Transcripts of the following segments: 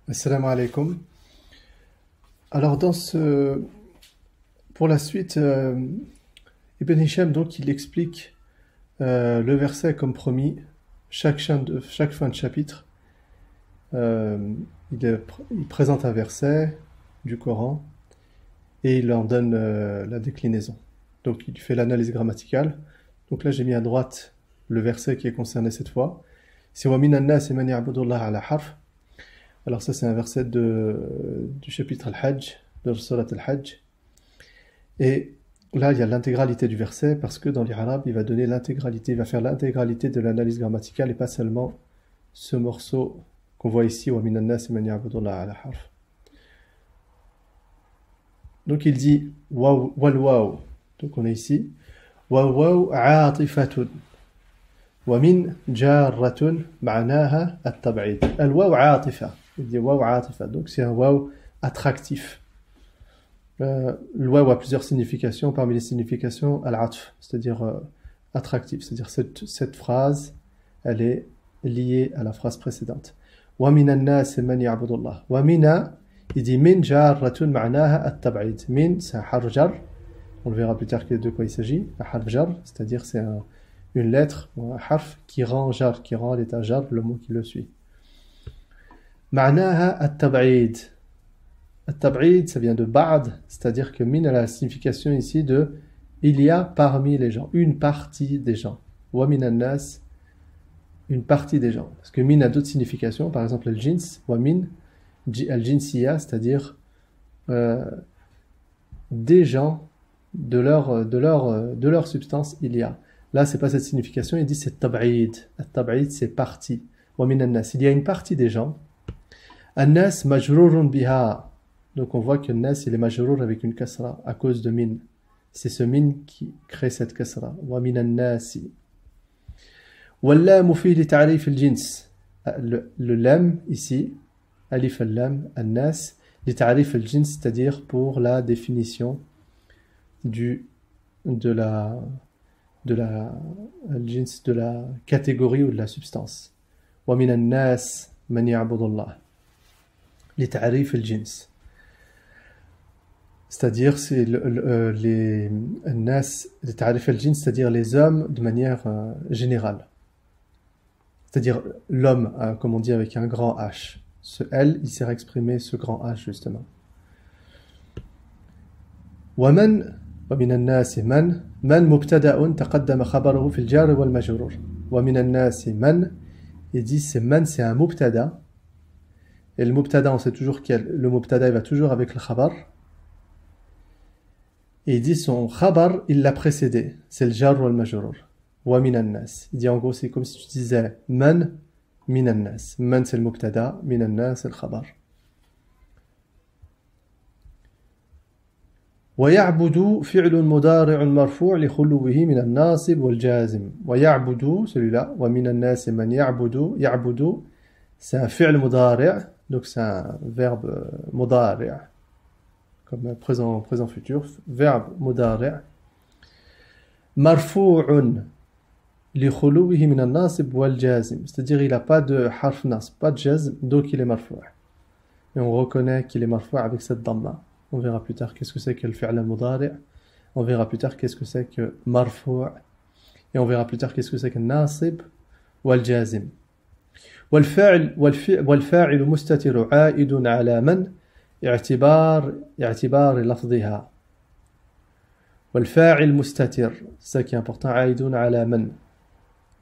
Assalamu alaikum. Alors pour la suite, Ibn Hisham donc il explique le verset comme promis, chaque fin de chapitre, euh, il présente un verset du Coran et il en donne la déclinaison. Donc il fait l'analyse grammaticale. Donc là j'ai mis à droite le verset qui est concerné cette fois. C'est wa minan nas man ya'budu Allah ala harf. Alors ça c'est un verset du chapitre Al-Hajj, de Surat Al-Hajj. Et là il y a l'intégralité du verset parce que dans les Arabes il va donner l'intégralité, il va faire l'intégralité de l'analyse grammaticale et pas seulement ce morceau qu'on voit ici, wa minan nas man ya'budu Allah ala harf. Donc il dit waw wal waw. Donc on est ici. Waw waw aatifatun. ومن جارة معناها التبعيد. الواو عاطفة. Il dit waw عاطفة. Donc c'est un waw attractif. Le waw a plusieurs significations. Parmi les significations, al-atf, c'est-à-dire attractif. C'est-à-dire cette phrase, elle est liée à la phrase précédente. ومن الناس من يعبد الله. ومن, il dit min jarratun معناها التبعيد. Min, c'est un harf jar. On le verra plus tard de quoi il s'agit. Un harf jar, c'est-à-dire c'est une lettre ou un harf qui rend jar, qui rend l'état jar, le mot qui le suit. معناها التبعيد. التبعيد, ça vient de ba'd, c'est-à-dire que min a la signification ici de il y a parmi les gens, une partie des gens. Wa min an-nas, une partie des gens. Parce que min a d'autres significations, par exemple le jins, wa min al-jinsiya, c'est-à-dire des gens, de leur substance, il y a. Là, c'est pas cette signification, il dit c'est tab'id. Tab'id, c'est partie. Wa min an-nas, il y a une partie des gens. An-nas majrurun biha. Donc on voit que nas il est majrour avec une kasra à cause de min. C'est ce min qui crée cette kasra. Wa min an-nasi. Wal-lam fi li ta'rif al-jins. Le lam ici, alif al-lam, an-nas, li ta'rif al-jins, c'est-à-dire pour la définition de la catégorie ou de la substance. Wa min an-nas man ya'budu Allah. Li ta'rif al-jins. C'est-à-dire c'est les nas, les ta'rif al-jins, c'est-à-dire les hommes de manière générale. C'est-à-dire l'homme, comme on dit avec un grand H. Ce L, il sert à exprimer ce grand H justement. ومن ومن الناس من مبتدأ تقدم خبره في الجار والمجرور. ومن الناس من, il dit c'est man, c'est un mubtada. Et le mubtada, on sait toujours que le mubtada il va toujours avec le khabar. Et il dit son khabar, il l'a précédé. C'est le jar ou le majrur. Wa min an-nas. Il dit en gros, c'est comme si tu disais man min an-nas. Man c'est le mubtada, min an-nas c'est le khabar. ويعبد فعل مضارع مرفوع لخلوه من الناصب والجازم. ويعبد, celui-là. ومن الناس من يعبد. يعبد, c'est un fi'l مضارع. Donc c'est un verbe مضارع. Comme présent futur, verbe مضارع مرفوع لخلوه من الناصب والجازم, c'est-à-dire il n'a pas de harf nasb, pas de jazm, donc il est marfou'. Et on reconnaît qu'il est marfou' avec cette dhamma. On verra plus tard qu'est-ce que c'est que le fi'l al-mudari', on verra plus tard qu'est-ce que c'est que marfou', et on verra plus tard qu'est-ce que c'est que nasib والجازم. والفاعل مستتر عائد على من اعتبار لفظها. والفاعل مستتر, c'est ça qui est important, عائد على من.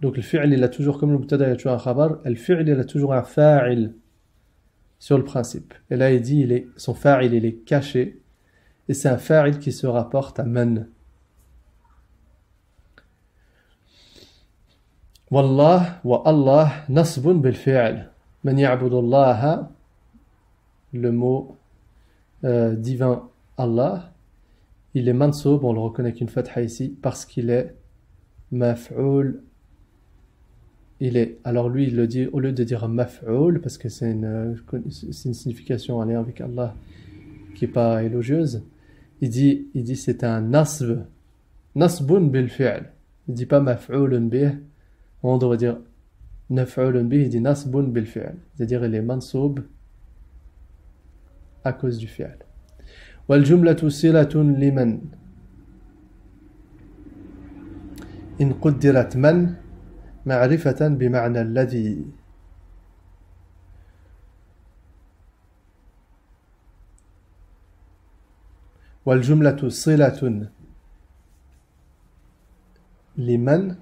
Donc le fi'l il a toujours, comme le mubtada il a toujours un khabar, le fi'l il a toujours un fa'il sur le principe. Et là il dit son fa'il il est caché et c'est un fa'il qui se rapporte à man. Wallah wa Allah nasbun bil fi'l. Man ya'budu Allah, le mot divin Allah, il est mansoub, on le reconnaît qu'une fatha ici, parce qu'il est maf'oul. Il est, alors lui il le dit, au lieu de dire maf'oul, parce que c'est une signification en lien avec Allah qui n'est pas élogieuse, il dit c'est un nasb, nasbun bil fi'l. Il dit pas maf'oulun bih, on devrait dire maf'oulun bih, il dit nasbun bil fi'l, c'est-à-dire il est mansoub à cause du fi'l. والجملة صلة لمن إن قدرت من معرفة بمعنى الذي. والجملة صلة لمن.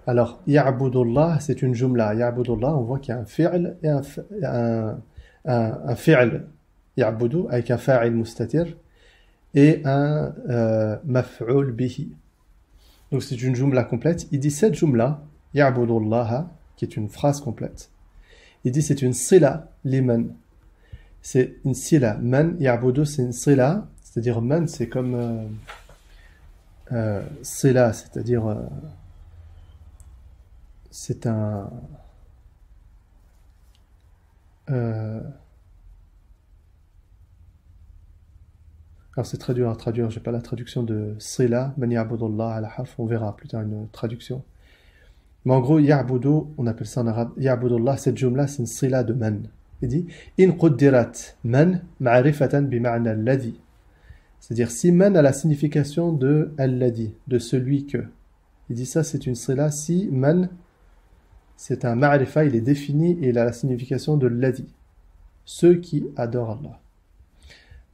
Alors, ya'budullah, c'est une jumla. Ya'budullah, on voit qu'il y a un fi'l et un fi'l ya'budu avec un fa'il mustatir et un maf'ul bihi. Donc c'est une jumla complète. Il dit cette jumla, ya'budullah, qui est une phrase complète. Il dit c'est une sila liman. C'est une sila. Man ya'budu, c'est une sila. C'est-à-dire man, c'est comme sila, c'est-à-dire c'est un alors c'est traduit à traduire, j'ai pas la traduction de sila, man ya'budullah ala harf, on verra plus tard une traduction. Mais en gros, ya'budu, on appelle ça en arabe, ya'budullah, cette jumla, c'est une sila de man. Il dit, in quddirat man ma'rifatan bima'na alladhi. C'est-à-dire, si man a la signification de alladhi, de celui que. Il dit ça, c'est une sila, si man, c'est un ma'rifa, il est défini et il a la signification de l'adi, ceux qui adorent Allah.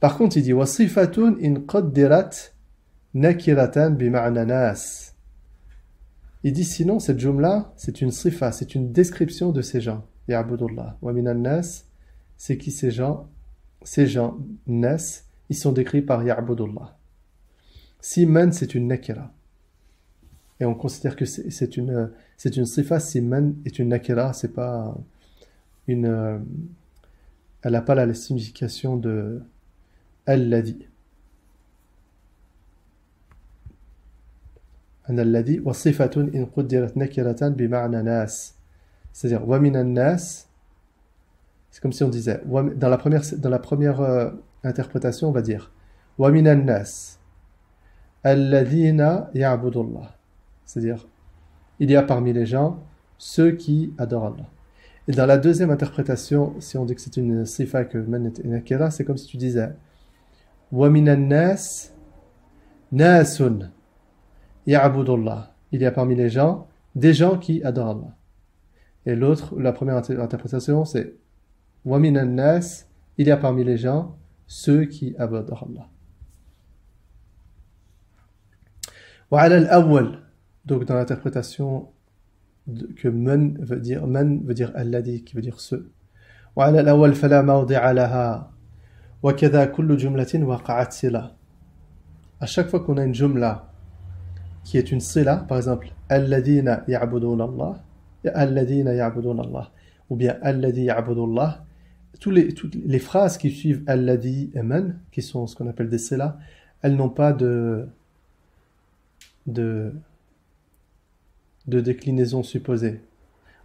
Par contre, il dit wasifatun in qaddirat nakiratan bima'na nas. Il dit sinon cette jumla, c'est une sifa, c'est une description de ces gens. Ya'budullah. Wa minan nas, c'est qui ces gens? Ces gens, nas, ils sont décrits par ya'budullah. Si man, c'est une nakira. Et on considère que c'est une sifa, si man est une nakira, c'est pas une. Elle n'a pas la signification de alladhi. Alladhi, wa sifatun in quddirat nakiratan bima'na nas. C'est-à-dire, wa minan nas, c'est comme si on disait, dans la première interprétation, on va dire, wa minan nas, alladhina ya'budullah. C'est-à-dire, il y a parmi les gens ceux qui adorent Allah. Et dans la deuxième interprétation, si on dit que c'est une sifa que man est nakira, c'est comme si tu disais wa minan nas nasun ya'budullah. Il y a parmi les gens des gens qui adorent Allah. Et l'autre, la première interprétation, c'est wa minan nas, il y a parmi les gens ceux qui adorent Allah. Wa ala al-awwal. Donc dans l'interprétation que man veut dire alladhi, qui veut dire ce. وعلى الأول فلا موضع لها وكذا كل جملة وقعت صلة. À chaque fois qu'on a une jumla qui est une sila, par exemple alladhina ya'budun Allah, alladhina ya'budun Allah, ou bien alladhi ya'budun Allah, toutes les phrases qui suivent alladhi et man, qui sont ce qu'on appelle des sila, elles n'ont pas de déclinaison supposée.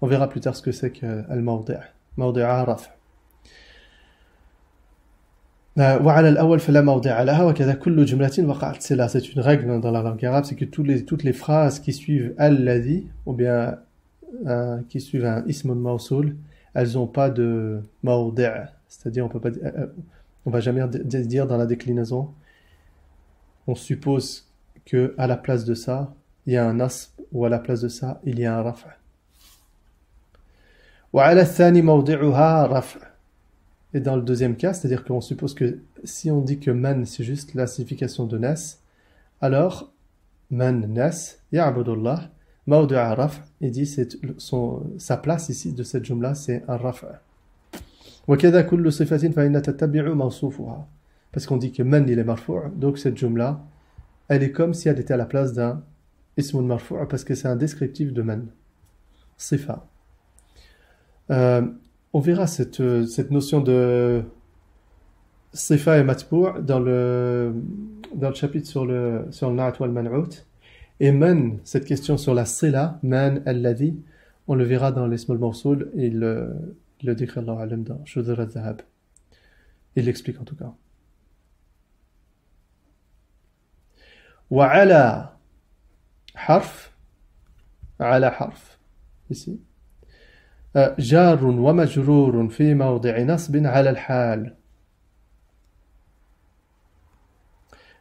On verra plus tard ce que c'est que al-mawdi'. Mawdi'a raf'. وعلى الأول فلا موضع لها وكذا كل جملة وقعت صلة. C'est une règle dans la langue arabe, c'est que toutes les phrases qui suivent alladhi ou bien qui suivent un ism mawsoul, elles n'ont pas de mawdi', c'est-à-dire on va jamais dire dans la déclinaison, on suppose que à la place de ça il y a un nasb, ou à la place de ça il y a un raf'. وعلى الثاني موضعها رفع. Et dans le deuxième cas, c'est-à-dire qu'on suppose que si on dit que man c'est juste la signification de nas, alors man nas ya'budullah mawdi'a raf', il dit sa place ici de cette jumla c'est un raf'. وكذا كل صفة فإن تتبع موصوفها. Parce qu'on dit que man il est marfu', donc cette jumla elle est comme si elle était à la place d'un ismun marfu' parce que c'est un descriptif de man. Sifa. On verra cette notion de sifa et matbou' dans le chapitre sur le na'at wal man'ut. Et man, cette question sur la sila, man alladhi, on le verra dans l'ism al-mawsoul, et il le décrit Allahu a'lam dans Shudhr al-Dhahab. Il l'explique en tout cas. Wa ala harf, ici. جار ومجرور في موضع نصب على الحال.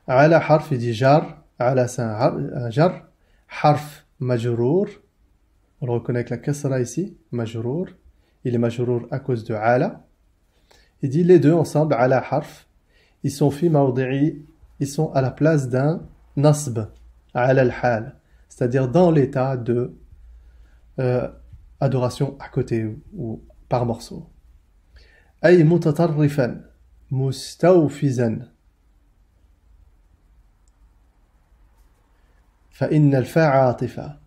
على حرف دي جار، على جر، حرف مجرور, on le reconnaît avec la kasra ici, majrour, il est majrour à cause de ala. Il dit les deux ensemble, ala harf, ils sont fi mawdi'i, ils sont à la place d'un nasb, ala al-hal, c'est-à-dire dans l'état de adoration à côté ou par morceau. Ay mutatarrifan, mustawfizan. فإن الفاء عاطفة.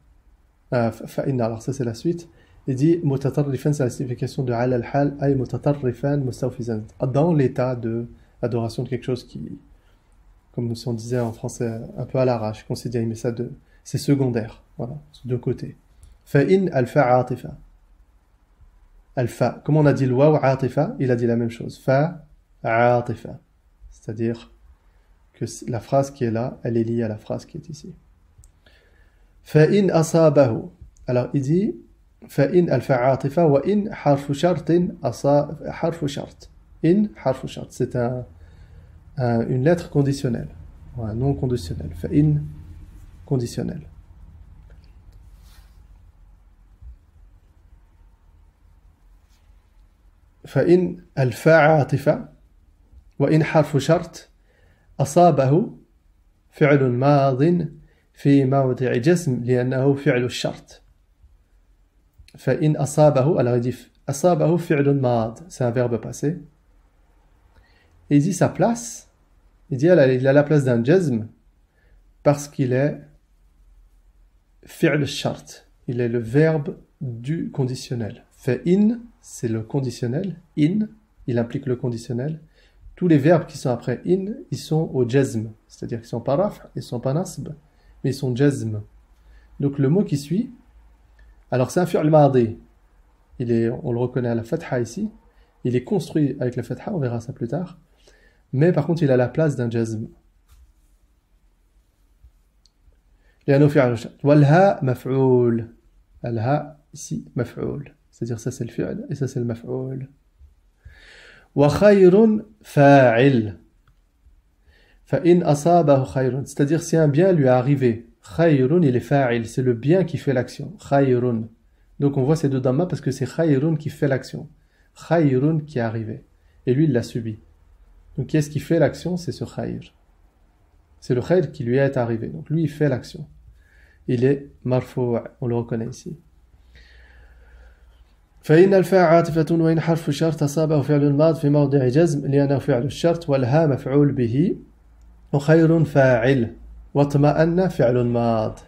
فإن, alors ça c'est la suite. Il dit mutatarrifan, c'est la signification de ala al-hal, ay mutatarrifan mustawfizan, dans l'état de adoration de quelque chose qui, comme on disait en français, un peu à l'arrache, considéré, mais ça c'est secondaire, voilà, de côté. فإن الفاء عاطفة. Alfa, comme on a dit le waw atifa, il a dit la même chose. Fa atifa. C'est-à-dire que la phrase qui est là, elle est liée à la phrase qui est ici. فإن أصابه. Alors il dit فإن الفاء عاطفة وإن حرف شرط حرف شرط. إن حرف شرط. C'est une lettre conditionnelle. Un non conditionnel. فإن conditionnel. فإن الفاء عاطفة وإن حرف شرط أصابه فعل ماض في موضع جزم لأنه فعل الشرط. فإن أصابه, alors il dit أصابه فعل ماض, c'est un verbe passé. Et il dit sa place, il dit il a la place d'un jazm parce qu'il est fi'l shart, il est le verbe du conditionnel. فإن, c'est le conditionnel, in, il implique le conditionnel. Tous les verbes qui sont après in, ils sont au jazm, c'est-à-dire qu'ils sont pas raf', ils sont pas nasb, mais ils sont jazm. Donc le mot qui suit, alors c'est un fi'l madi, on le reconnaît à la fatha ici, il est construit avec la fatha, on verra ça plus tard, mais par contre il a la place d'un jazm. لأنه فعل الشرط. والها مفعول. الها ici مفعول. C'est-à-dire ça c'est le fi'l et ça c'est le maf'oul. وخير فاعل. فإن أصابه خير. C'est-à-dire si un bien lui est arrivé. خير, il est fa'il, c'est le bien qui fait l'action. خير. Donc on voit ces deux dhamma parce que c'est خير qui fait l'action. خير qui est arrivé. Et lui il l'a subi. Donc qui est-ce qui fait l'action? C'est ce khayr. C'est le khayr qui lui est arrivé. Donc lui il fait l'action. Il est marfou', on le reconnaît ici. فإن الفاء عاطفة وإن حرف شرط أصابه فعل الماض في موضع جزم لأنه فعل الشرط والها مفعول به وخير فاعل واطمأن فعل ماض.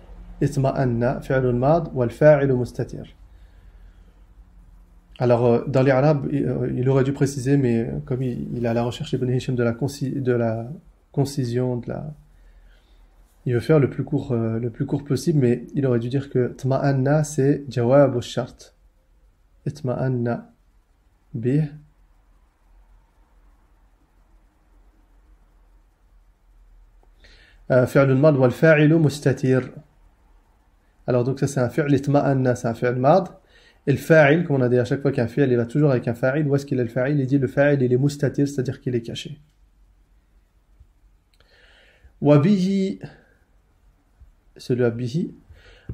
اطمأن فعل ماض والفاعل مستتر. Alors dans les arabes il aurait dû préciser, mais comme il est à la recherche Ibn Hisham de la concision, il veut faire le plus court possible, mais il aurait dû dire que tma'anna c'est jawab al-shart. اطمأن به فعل الماض والفاعل مستتر. Alors donc ça c'est un fi'l, اطمأن c'est un fi'l mad, et le fa'il, comme on a dit à chaque fois qu'un fi'l il va toujours avec un fa'il. Où est-ce qu'il est le fa'il? Il dit le fa'il il est mustatir, c'est-à-dire qu'il est caché. وبه, celui-là bihi,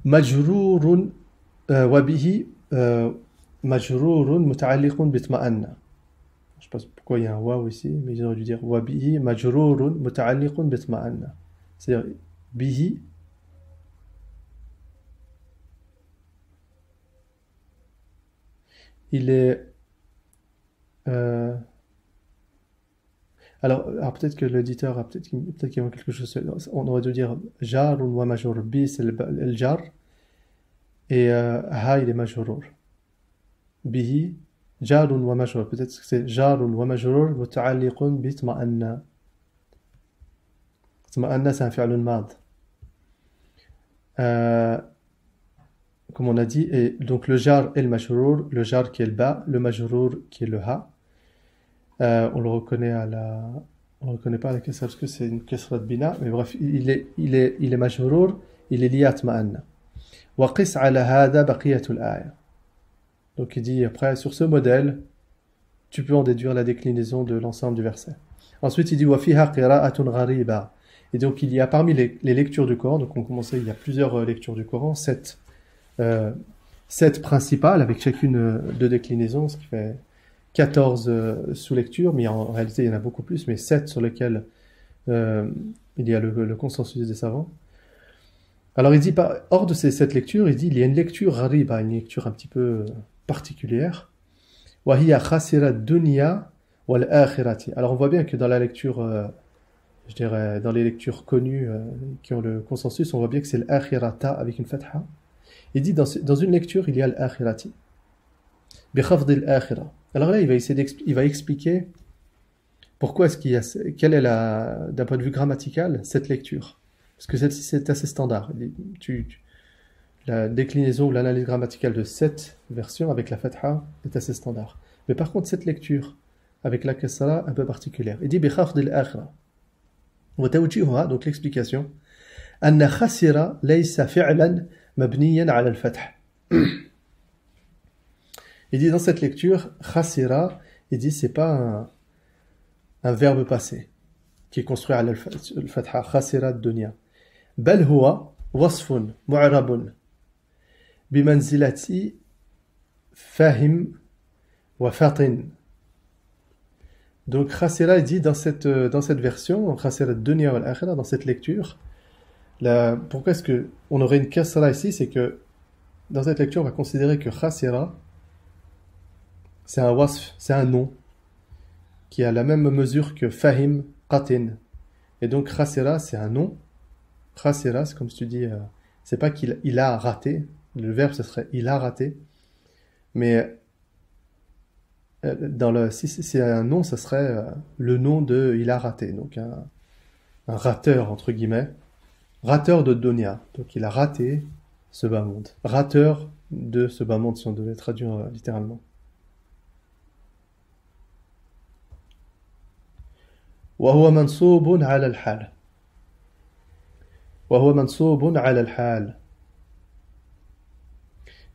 majrurun, وبه majrurun muta'alliqun bitma'anna. Je sais pas pourquoi il y a un waw ici, mais ils auraient dû dire wabihi majrurun muta'alliqun bitma'anna. C'est-à-dire bihi, il est alors peut-être que l'éditeur a peut-être qu'il y a quelque chose, on aurait dû dire jar wa majrur. Bi c'est le jar et ha il est majrur. به جار ومجرور, peut-être que c'est جار ومجرور متعلق بطمأن. طمأن c'est un fi'l mad, comme on a dit, et donc le jar et le majrour, le jar qui est le ba, le majrour qui est le ha, on le reconnaît on le reconnaît pas à la kasra parce que c'est une kasra de bina, mais bref il est majrour, il est lié à طمأن. وقس على هذا بقية الآية. Donc il dit après, sur ce modèle, tu peux en déduire la déclinaison de l'ensemble du verset. Ensuite, il dit وَفِيهَا قِرَاءَةٌ غَرِيبَةٌ. Et donc il y a parmi les lectures du Coran, donc on commençait, il y a plusieurs lectures du Coran, 7 principales avec chacune de déclinaisons, ce qui fait 14 sous-lectures, mais en réalité il y en a beaucoup plus, mais 7 sur lesquelles il y a le consensus des savants. Alors il dit, hors de ces 7 lectures, il dit il y a une lecture ghariba, une lecture un petit peu particulière. وَهِيَ خَاسِرَ الدُّنْيَا وَالْآخِرَةِ. Alors on voit bien que dans la lecture, je dirais, dans les lectures connues qui ont le consensus, on voit bien que c'est l'akhirata avec une fatha. Il dit dans une lecture, il y a l'akhirati. بِخَفْضِ الْآخِرَةِ. Alors là, il va expliquer pourquoi est-ce qu'il y a, quelle est d'un point de vue grammatical, cette lecture. Parce que celle-ci, c'est assez standard. La déclinaison ou l'analyse grammaticale de cette version avec la fatha est assez standard. Mais par contre, cette lecture avec la kasra un peu particulière. Il dit بِخَفْضِ الْآخِرَةِ. وتوجيهها, donc l'explication, أن خسر ليس فعلا مبنيا على الفتح. Il dit dans cette lecture, khasira, il dit c'est pas un verbe passé qui est construit à al-fatha, khasira ad-dunya. بل هو وصف معرب بمنزلة فاهم وفاطن. Donc khasira, il dit dans cette version, khasira ad-dunya wal-akhirah, dans cette lecture, pourquoi est-ce qu'on aurait une kasra ici, c'est que dans cette lecture, on va considérer que khasira, c'est un wasf, c'est un nom qui a la même mesure que fahim, qatin. Et donc khasira, c'est un nom. Khasira, c'est comme si tu dis, c'est pas qu'il a raté, le verbe ce serait il a raté, mais si c'est un nom, ce serait le nom de il a raté, donc un rateur entre guillemets, rateur de dunya, donc il a raté ce bas monde, rateur de ce bas monde si on devait traduire littéralement. وهو منصوب على الحال. وهو منصوب على الحال.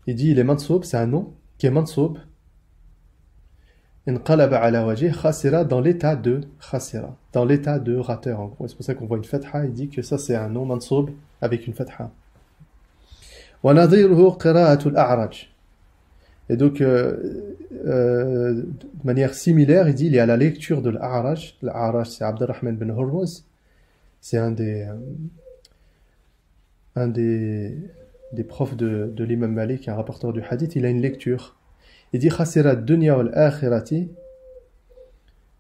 Il dit il est mansoub, c'est un nom qui est mansoub. انقلب على وجه خاسرة, dans l'état de khasira, dans l'état de rateur en gros. C'est pour ça qu'on voit une fatha, il dit que ça c'est un nom mansoub avec une fatha. ونظيره قراءة الأعرج. Et donc de manière similaire, il dit il y a la lecture de l'A'raj. L'A'raj, c'est Abdurrahman bin Hurmuz, c'est un des profs de l'imam Malik, un rapporteur du hadith. Il a une lecture. Il dit khasira ad-dunya wal-akhirati,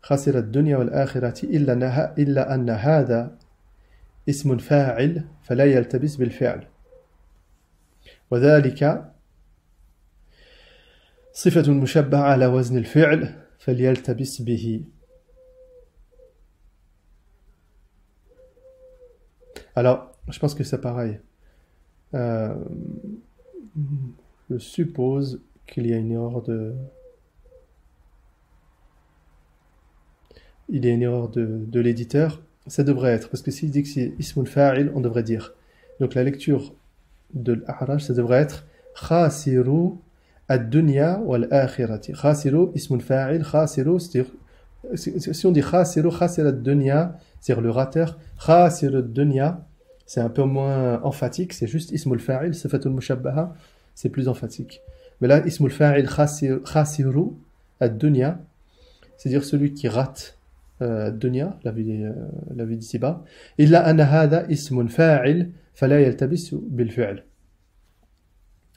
khasira ad-dunya wal-akhirati illa anna hadha ismun fa'il fala yaltabis bil fi'l. Wa dhalika صفة مشبهة على وزن الفعل فليلتبس به. Alors, je pense que c'est pareil. Je suppose qu'il y a une erreur de l'éditeur. Ça devrait être, parce que s'il dit que c'est ismul fa'il, on devrait dire. Donc la lecture de l'A'raj, ça devrait être khasiru ad-dunya wal-akhirati. Khasiru ismun fa'il, khasiru, c'est-à-dire, si on dit khasiru, khasir ad-dunya, c'est-à-dire le rateur, khasir ad-dunya, c'est un peu moins emphatique, c'est juste ismul fa'il, sifatul mushabbaha, c'est plus emphatique. Mais là, ismul fa'il, khasiru ad-dunya, c'est-à-dire celui qui rate ad-dunya, la vie d'ici-bas. Illa anna hadha ismun fa'il, fala yaltabis bil fi'l.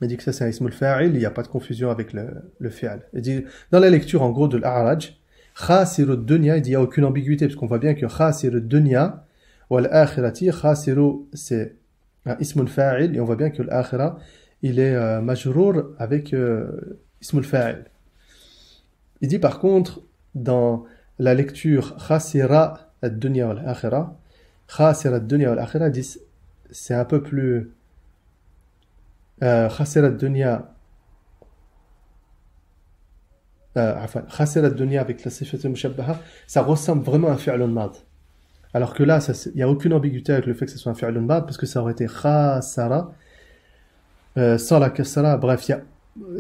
Il dit que ça c'est un ismul fa'il, il n'y a pas de confusion avec le fi'al. Il dit, dans la lecture en gros de l'A'raj, khasiru dunya, il dit il n'y a aucune ambiguïté, parce qu'on voit bien que khasiru dunya, wal akhirati, khasiru c'est un ismul fa'il, et on voit bien que l'akhira, il est majrour avec ismul fa'il. Il dit par contre, dans la lecture khasira ad-dunya wal akhira, khasira ad-dunya wal akhira, c'est un peu plus khasira ad-dunya khasira ad-dunya avec la sifat al-mushabbaha, ça ressemble vraiment à un fi'l mad. Alors que là, il n'y a aucune ambiguïté avec le fait que ce soit un fi'l mad, parce que ça aurait été khasara sans la kasra. Bref,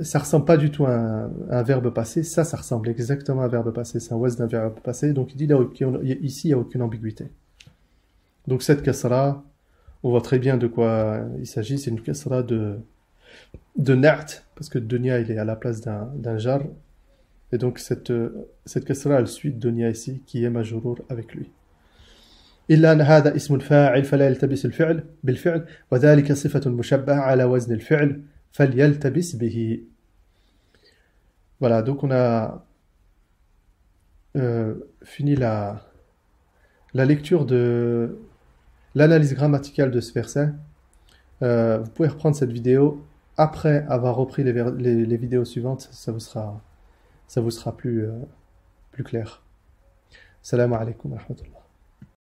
ça ressemble pas du tout à un verbe passé. Ça ressemble exactement à un verbe passé. C'est un wazn d'un verbe passé. Donc il dit là, ici, il n'y a aucune ambiguïté. Donc cette kasra, on voit très bien de quoi il s'agit. C'est une kasra de na'at, parce que dunya, il est à la place d'un jar. Et donc cette kasra, elle suit dunya ici, qui est majrour avec lui. إلا أن هذا اسم الفاعل فلا يلتبس الفعل بالفعل وذلك صفة مشبهة على وزن الفعل فليلتبس به. Voilà, donc on a fini la lecture de l'analyse grammaticale de ce verset. Vous pouvez reprendre cette vidéo après avoir repris les vidéos suivantes, ça vous sera plus clair. Salam alaikum wa rahmatullah.